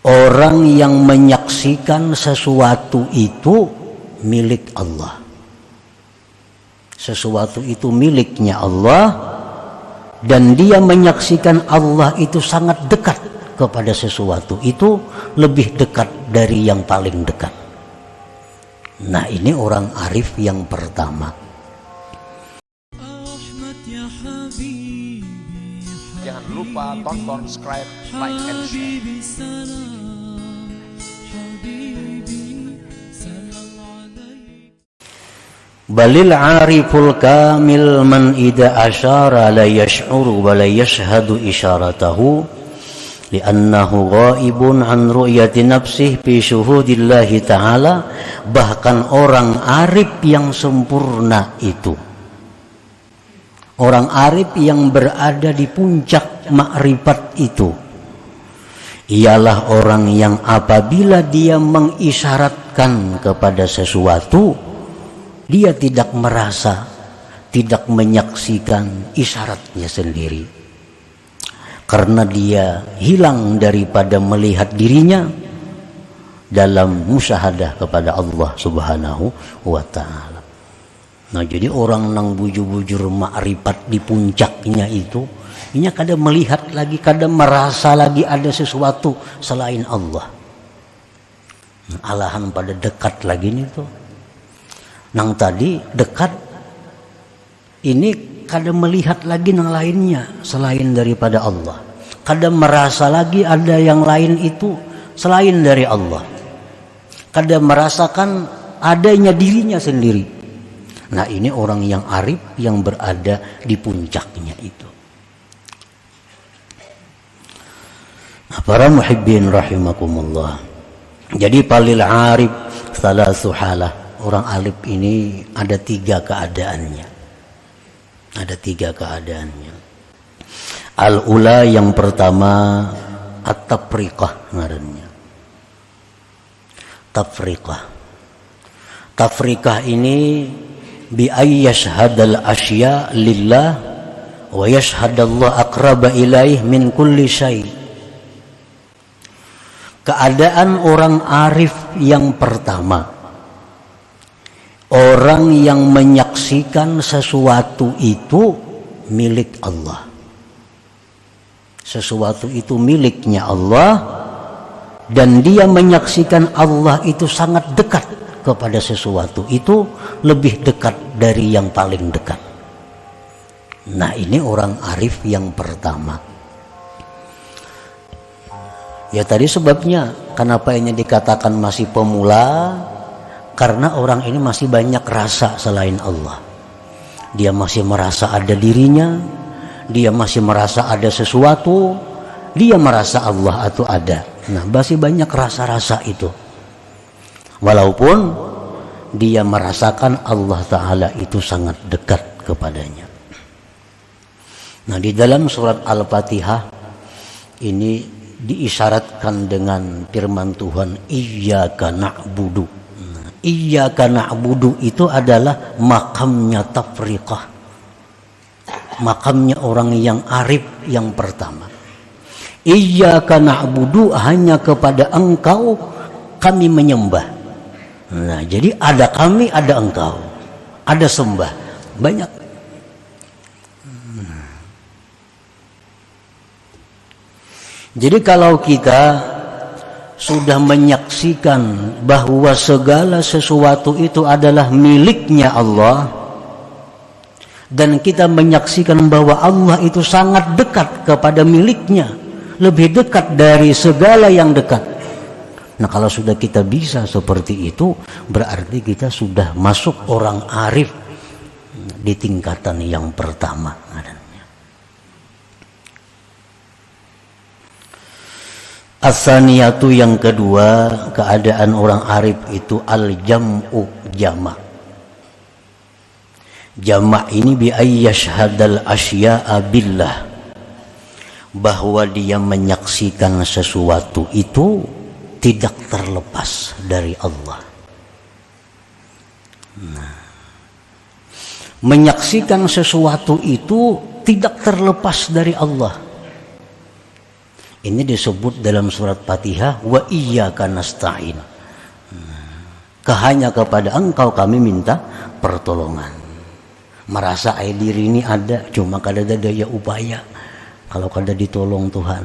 Orang yang menyaksikan sesuatu itu milik Allah. Sesuatu itu miliknya Allah, dan dia menyaksikan Allah itu sangat dekat kepada sesuatu itu, lebih dekat dari yang paling dekat. Nah, ini orang arif yang pertama. Jangan lupa tonton, subscribe, like, and share. Balil ariful kamil man idza asyara la yash'uru wa la yashhadu isyaratahu li'annahu ghaibun an ru'yati nafsihi fi syuhudillahi ta'ala. Bahkan orang arif yang sempurna itu, orang arif yang berada di puncak makrifat itu, ialah orang yang apabila dia mengisyaratkan kepada sesuatu, dia tidak merasa, tidak menyaksikan isyaratnya sendiri, karena dia hilang daripada melihat dirinya dalam musyahadah kepada Allah Subhanahu wa ta'ala. Nah, jadi orang nang bujur-bujur makrifat di puncaknya itu, ini kadang melihat lagi, kadang merasa lagi ada sesuatu selain Allah. Alahan pada dekat lagi nih tuh. Nang tadi dekat, ini kadang melihat lagi nang lainnya selain daripada Allah. Kadang merasa lagi ada yang lain itu selain dari Allah. Kadang merasakan adanya dirinya sendiri. Nah, ini orang yang arif yang berada di puncaknya itu. Nah, para muhibbin rahimakumullah. Jadi palil arif salasu halah. Orang alif ini ada 3 keadaannya. Ada 3 keadaannya. Al-ula yang pertama, at-tafriqah ngarannya. Tafriqah. Tafriqah ini bi ayyashhadal asya lillah wa yashhadallahu aqraba ilaih min kulli syai'. Keadaan orang arif yang pertama, orang yang menyaksikan sesuatu itu milik Allah. Sesuatu itu miliknya Allah, dan dia menyaksikan Allah itu sangat dekat kepada sesuatu itu, lebih dekat dari yang paling dekat. Nah, ini orang arif yang pertama. Ya tadi sebabnya kenapa ini dikatakan masih pemula, karena orang ini masih banyak rasa selain Allah. Dia masih merasa ada dirinya, dia masih merasa ada sesuatu, dia merasa Allah itu ada. Nah, masih banyak rasa-rasa itu. Walaupun dia merasakan Allah Ta'ala itu sangat dekat kepadanya. Nah, di dalam surat Al-Fatihah ini diisyaratkan dengan firman Tuhan, Iyyaka na'budu. Iyyaka na'budu itu adalah makamnya tafriqah, makamnya orang yang arif yang pertama. Iyyaka na'budu, hanya kepada Engkau kami menyembah. Nah, jadi ada kami, ada Engkau, ada sembah, banyak. Jadi kalau kita sudah menyaksikan bahwa segala sesuatu itu adalah miliknya Allah, dan kita menyaksikan bahwa Allah itu sangat dekat kepada miliknya, lebih dekat dari segala yang dekat. Nah, kalau sudah kita bisa seperti itu, berarti kita sudah masuk orang arif di tingkatan yang pertama. As-saniyatu yang kedua, keadaan orang arif itu al-jam'u, jama'. Jama' ini bi ayyashhadal asya'a billah, bahwa dia menyaksikan sesuatu itu tidak terlepas dari Allah. Nah, menyaksikan sesuatu itu tidak terlepas dari Allah. Ini disebut dalam surat Fatihah, wa iyyaka nasta'in. Hanya kepada engkau kami minta pertolongan. Merasa diri ini ada, cuma kada ada daya upaya kalau kada ditolong Tuhan.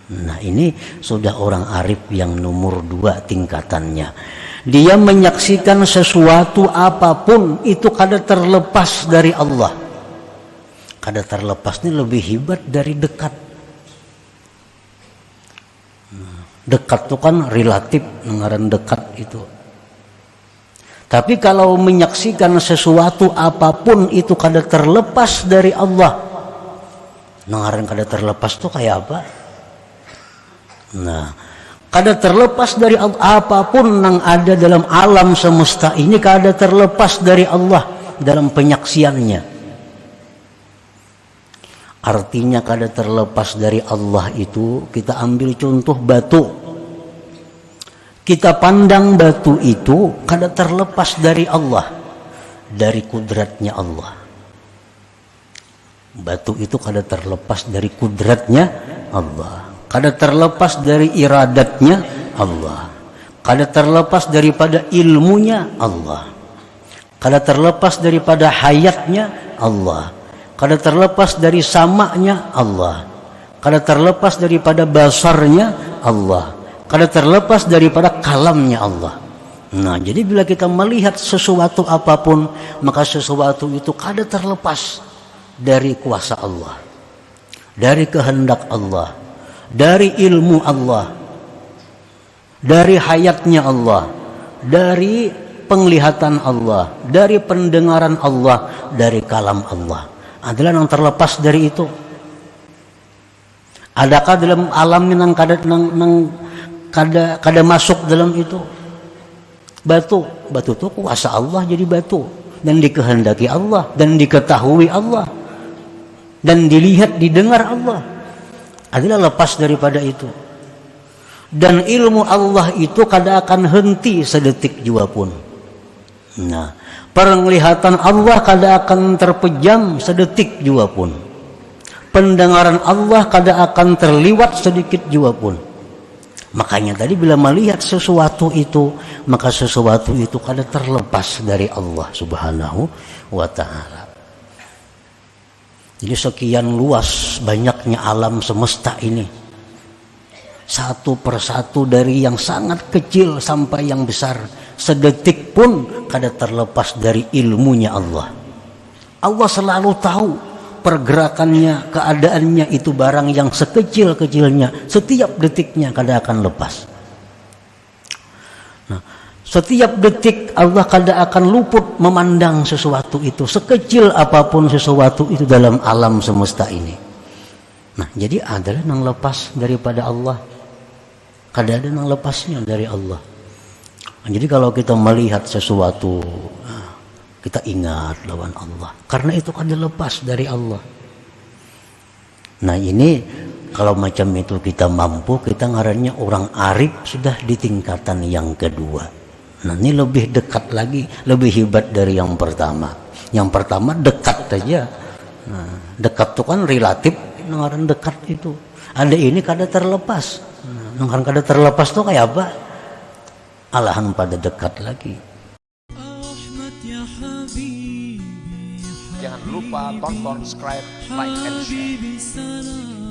Nah, ini sudah orang arif yang nomor 2 tingkatannya. Dia menyaksikan sesuatu apapun itu kada terlepas dari Allah. Kada terlepas ini lebih hebat dari dekat. Dekat itu kan relatif, ngaran dekat itu. Tapi kalau menyaksikan sesuatu apapun itu kada terlepas dari Allah. Ngaran kada terlepas itu kayak apa? Nah, kada terlepas dari Allah, apapun yang ada dalam alam semesta ini kada terlepas dari Allah dalam penyaksiannya. Artinya kada terlepas dari Allah itu, kita ambil contoh batu. Kita pandang batu itu kada terlepas dari Allah, dari kudratnya Allah. Batu itu kada terlepas dari kudratnya Allah, kada terlepas dari iradatnya Allah, kada terlepas daripada ilmunya Allah, kada terlepas daripada hayatnya Allah, kada terlepas dari samanya Allah, kada terlepas daripada basarnya Allah, kada terlepas daripada kalamnya Allah. Nah, jadi bila kita melihat sesuatu apapun, maka sesuatu itu kada terlepas dari kuasa Allah, dari kehendak Allah, dari ilmu Allah, dari hayatnya Allah, dari penglihatan Allah, dari pendengaran Allah, dari kalam Allah. Adalah yang terlepas dari itu. Adakah dalam alam yang kada masuk dalam itu? Batu itu kuasa Allah jadi batu, dan dikehendaki Allah, dan diketahui Allah, dan dilihat didengar Allah. Adalah lepas daripada itu. Dan ilmu Allah itu kada akan henti sedetik jua pun. Nah, penglihatan Allah kada akan terpejam sedetik jua pun. Pendengaran Allah kada akan terliwat sedikit jua pun. Makanya tadi bila melihat sesuatu itu, maka sesuatu itu kada terlepas dari Allah Subhanahu wa ta'ala. Jadi sekian luas banyaknya alam semesta ini, satu persatu dari yang sangat kecil sampai yang besar, sedetik pun kada terlepas dari ilmunya Allah. Allah selalu tahu pergerakannya, keadaannya itu barang yang sekecil-kecilnya, setiap detiknya kada akan lepas. Nah, setiap detik Allah kada akan luput memandang sesuatu itu, sekecil apapun sesuatu itu dalam alam semesta ini. Nah, jadi adalah yang lepas daripada Allah, kada ada yang lepasnya dari Allah. Nah, jadi kalau kita melihat sesuatu, kita ingat lawan Allah, karena itu kada lepas dari Allah. Nah, ini kalau macam itu kita mampu, kita ngarannya orang arif sudah di tingkatan yang kedua. Nah, ini lebih dekat lagi, lebih hebat dari yang pertama. Yang pertama dekat saja. Nah, dekat itu kan relatif, ngaran dekat itu. Ada ini kada terlepas. Nah, ngaran kada terlepas itu kayak apa? Alahan pada dekat lagi. Jangan lupa tonton, subscribe, like, and share.